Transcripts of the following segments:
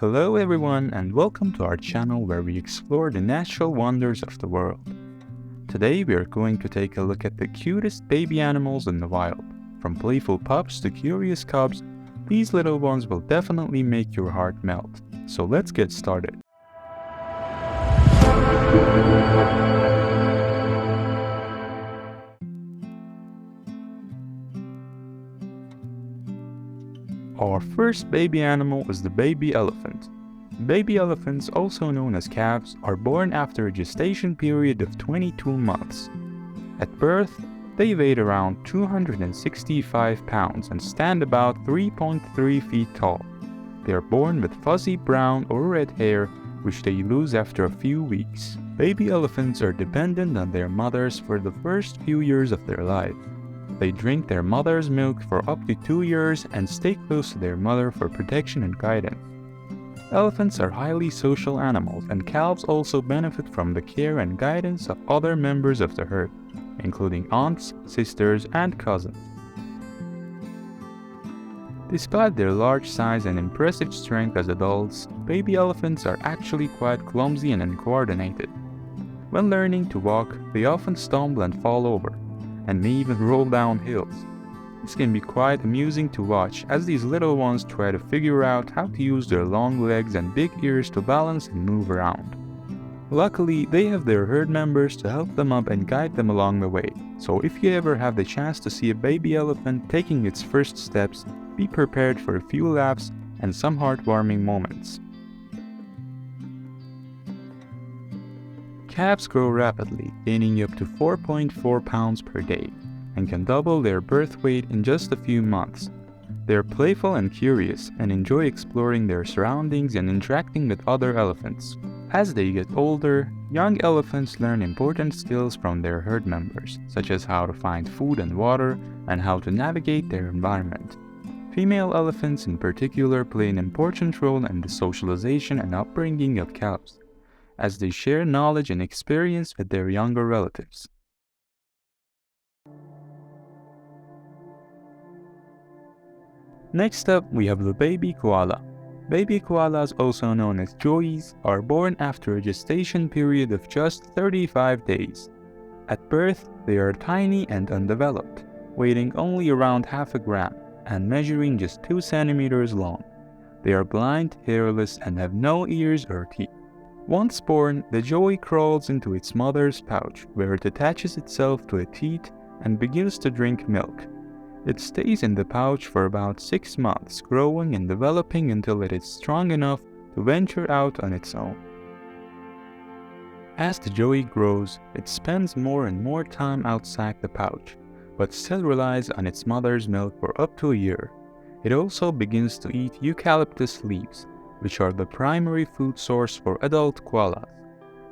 Hello everyone and welcome to our channel where we explore the natural wonders of the world. Today we are going to take a look at the cutest baby animals in the wild. From playful pups to curious cubs, these little ones will definitely make your heart melt. So let's get started. Our first baby animal is the baby elephant. Baby elephants, also known as calves, are born after a gestation period of 22 months. At birth, they weigh around 265 pounds and stand about 3.3 feet tall. They are born with fuzzy brown or red hair, which they lose after a few weeks. Baby elephants are dependent on their mothers for the first few years of their life. They drink their mother's milk for up to 2 years and stay close to their mother for protection and guidance. Elephants are highly social animals, and calves also benefit from the care and guidance of other members of the herd, including aunts, sisters, and cousins. Despite their large size and impressive strength as adults, baby elephants are actually quite clumsy and uncoordinated. When learning to walk, they often stumble and fall over, and may even roll down hills. This can be quite amusing to watch as these little ones try to figure out how to use their long legs and big ears to balance and move around. Luckily, they have their herd members to help them up and guide them along the way, so if you ever have the chance to see a baby elephant taking its first steps, be prepared for a few laughs and some heartwarming moments. Calves grow rapidly, gaining up to 4.4 pounds per day, and can double their birth weight in just a few months. They are playful and curious, and enjoy exploring their surroundings and interacting with other elephants. As they get older, young elephants learn important skills from their herd members, such as how to find food and water, and how to navigate their environment. Female elephants in particular play an important role in the socialization and upbringing of calves, as they share knowledge and experience with their younger relatives. Next up, we have the baby koala. Baby koalas, also known as joeys, are born after a gestation period of just 35 days. At birth, they are tiny and undeveloped, weighing only around half a gram and measuring just 2 centimeters long. They are blind, hairless, and have no ears or teeth. Once born, the joey crawls into its mother's pouch, where it attaches itself to a teat and begins to drink milk. It stays in the pouch for about 6 months, growing and developing until it is strong enough to venture out on its own. As the joey grows, it spends more and more time outside the pouch, but still relies on its mother's milk for up to a year. It also begins to eat eucalyptus leaves, which are the primary food source for adult koalas.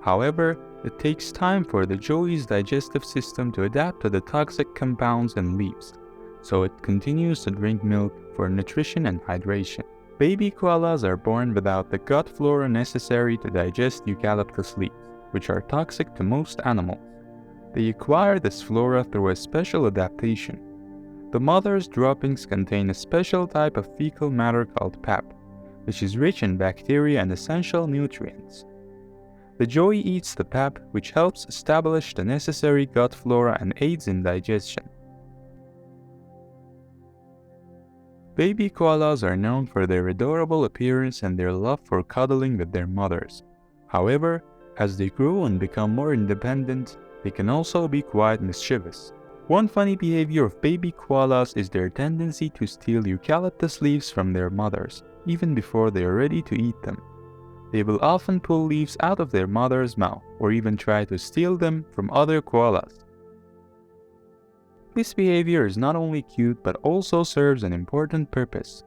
However, it takes time for the joey's digestive system to adapt to the toxic compounds in leaves, so it continues to drink milk for nutrition and hydration. Baby koalas are born without the gut flora necessary to digest eucalyptus leaves, which are toxic to most animals. They acquire this flora through a special adaptation. The mother's droppings contain a special type of fecal matter called pap, which is rich in bacteria and essential nutrients. The joey eats the pap, which helps establish the necessary gut flora and aids in digestion. Baby koalas are known for their adorable appearance and their love for cuddling with their mothers. However, as they grow and become more independent, they can also be quite mischievous. One funny behavior of baby koalas is their tendency to steal eucalyptus leaves from their mothers, even before they are ready to eat them. They will often pull leaves out of their mother's mouth, or even try to steal them from other koalas. This behavior is not only cute but also serves an important purpose.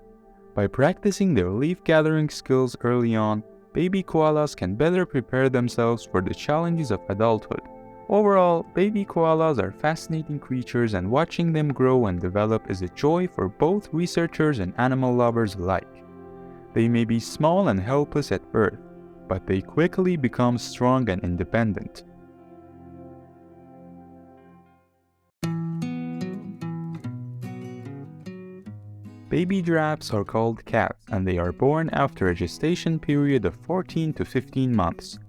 By practicing their leaf-gathering skills early on, baby koalas can better prepare themselves for the challenges of adulthood. Overall, baby koalas are fascinating creatures, and watching them grow and develop is a joy for both researchers and animal lovers alike. They may be small and helpless at birth, but they quickly become strong and independent. Baby giraffes are called calves, and they are born after a gestation period of 14 to 15 months.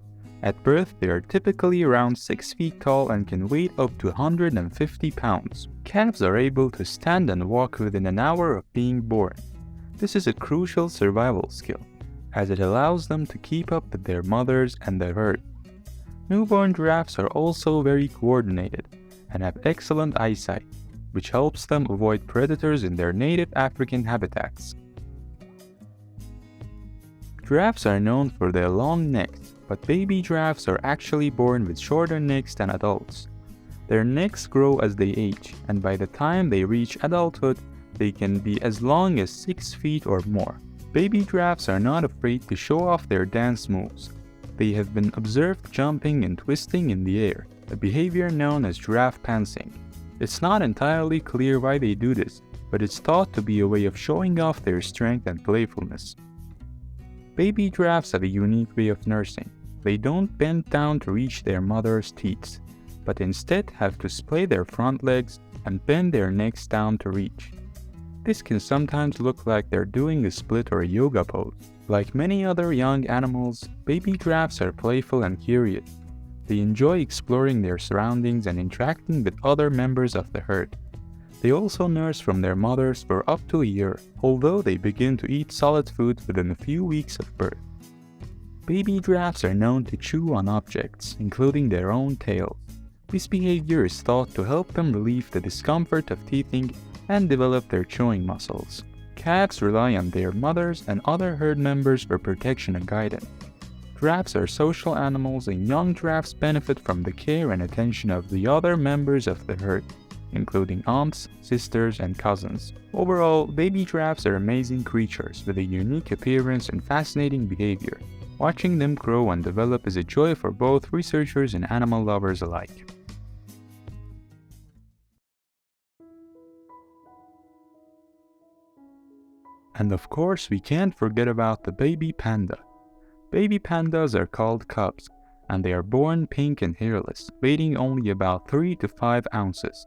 At birth, they are typically around 6 feet tall and can weigh up to 150 pounds. Calves are able to stand and walk within an hour of being born. This is a crucial survival skill, as it allows them to keep up with their mothers and the herd. Newborn giraffes are also very coordinated and have excellent eyesight, which helps them avoid predators in their native African habitats. Giraffes are known for their long necks, but baby giraffes are actually born with shorter necks than adults. Their necks grow as they age, and by the time they reach adulthood, they can be as long as 6 feet or more. Baby giraffes are not afraid to show off their dance moves. They have been observed jumping and twisting in the air, a behavior known as giraffe pantsing. It's not entirely clear why they do this, but it's thought to be a way of showing off their strength and playfulness. Baby giraffes have a unique way of nursing. They don't bend down to reach their mother's teats, but instead have to splay their front legs and bend their necks down to reach. This can sometimes look like they're doing a split or a yoga pose. Like many other young animals, baby giraffes are playful and curious. They enjoy exploring their surroundings and interacting with other members of the herd. They also nurse from their mothers for up to a year, although they begin to eat solid food within a few weeks of birth. Baby giraffes are known to chew on objects, including their own tails. This behavior is thought to help them relieve the discomfort of teething and develop their chewing muscles. Calves rely on their mothers and other herd members for protection and guidance. Giraffes are social animals, and young giraffes benefit from the care and attention of the other members of the herd, including aunts, sisters, and cousins. Overall, baby giraffes are amazing creatures with a unique appearance and fascinating behavior. Watching them grow and develop is a joy for both researchers and animal lovers alike. And of course, we can't forget about the baby panda. Baby pandas are called cubs, and they are born pink and hairless, weighing only about 3 to 5 ounces.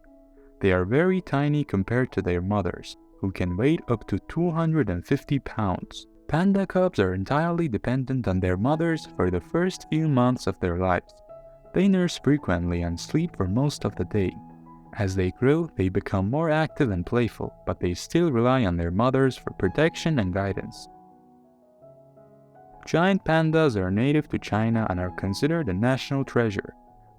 They are very tiny compared to their mothers, who can weigh up to 250 pounds. Panda cubs are entirely dependent on their mothers for the first few months of their lives. They nurse frequently and sleep for most of the day. As they grow, they become more active and playful, but they still rely on their mothers for protection and guidance. Giant pandas are native to China and are considered a national treasure.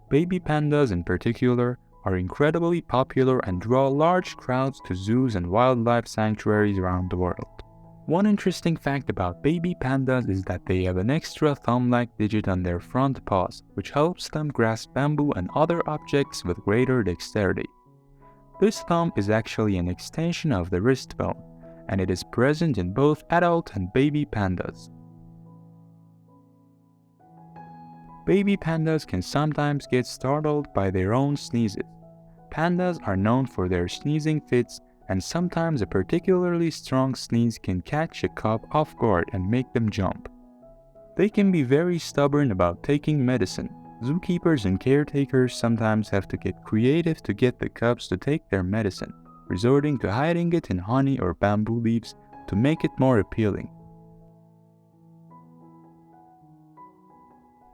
Baby pandas in particular are incredibly popular and draw large crowds to zoos and wildlife sanctuaries around the world. One interesting fact about baby pandas is that they have an extra thumb-like digit on their front paws, which helps them grasp bamboo and other objects with greater dexterity. This thumb is actually an extension of the wrist bone, and it is present in both adult and baby pandas. Baby pandas can sometimes get startled by their own sneezes. Pandas are known for their sneezing fits, and sometimes a particularly strong sneeze can catch a cub off guard and make them jump. They can be very stubborn about taking medicine. Zookeepers and caretakers sometimes have to get creative to get the cubs to take their medicine, resorting to hiding it in honey or bamboo leaves to make it more appealing.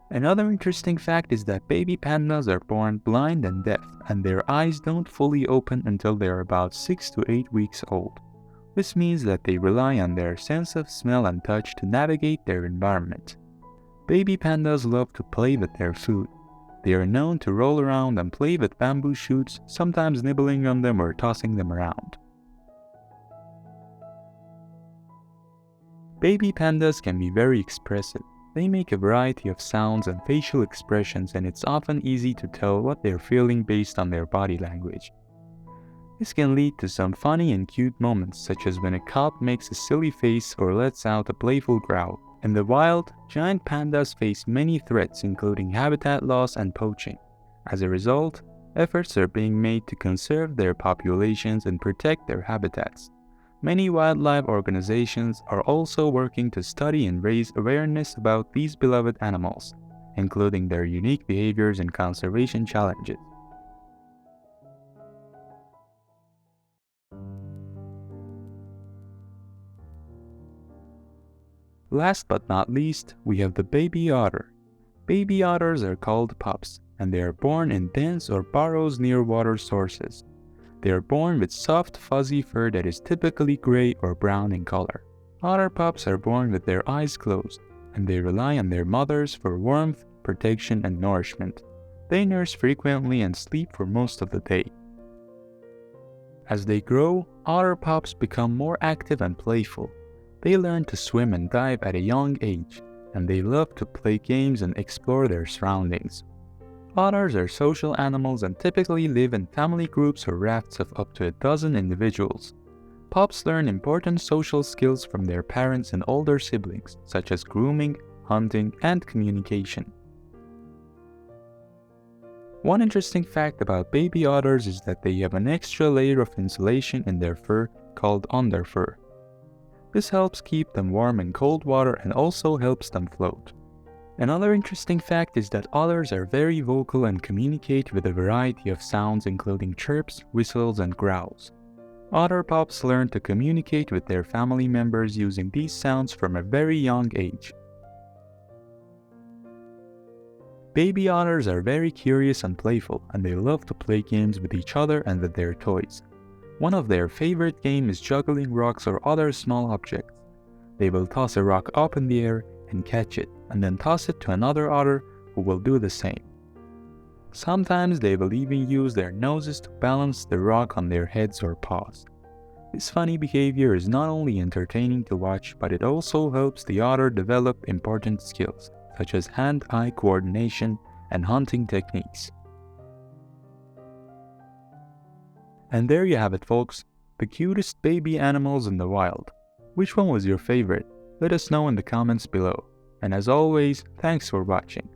Another interesting fact is that baby pandas are born blind and deaf, and their eyes don't fully open until they are about 6 to 8 weeks old. This means that they rely on their sense of smell and touch to navigate their environment. Baby pandas love to play with their food. They are known to roll around and play with bamboo shoots, sometimes nibbling on them or tossing them around. Baby pandas can be very expressive. They make a variety of sounds and facial expressions, and it's often easy to tell what they're feeling based on their body language. This can lead to some funny and cute moments, such as when a cub makes a silly face or lets out a playful growl. In the wild, giant pandas face many threats, including habitat loss and poaching. As a result, efforts are being made to conserve their populations and protect their habitats. Many wildlife organizations are also working to study and raise awareness about these beloved animals, including their unique behaviors and conservation challenges. Last but not least, we have the baby otter. Baby otters are called pups, and they are born in dens or burrows near water sources. They are born with soft, fuzzy fur that is typically gray or brown in color. Otter pups are born with their eyes closed, and they rely on their mothers for warmth, protection, and nourishment. They nurse frequently and sleep for most of the day. As they grow, otter pups become more active and playful. They learn to swim and dive at a young age, and they love to play games and explore their surroundings. Otters are social animals and typically live in family groups or rafts of up to a dozen individuals. Pups learn important social skills from their parents and older siblings, such as grooming, hunting, and communication. One interesting fact about baby otters is that they have an extra layer of insulation in their fur called underfur. This helps keep them warm in cold water and also helps them float. Another interesting fact is that otters are very vocal and communicate with a variety of sounds including chirps, whistles, and growls. Otter pups learn to communicate with their family members using these sounds from a very young age. Baby otters are very curious and playful, and they love to play games with each other and with their toys. One of their favorite games is juggling rocks or other small objects. They will toss a rock up in the air and catch it, and then toss it to another otter who will do the same. Sometimes they will even use their noses to balance the rock on their heads or paws. This funny behavior is not only entertaining to watch, but it also helps the otter develop important skills, such as hand-eye coordination and hunting techniques. And there you have it, folks, the cutest baby animals in the wild. Which one was your favorite? Let us know in the comments below. And as always, thanks for watching.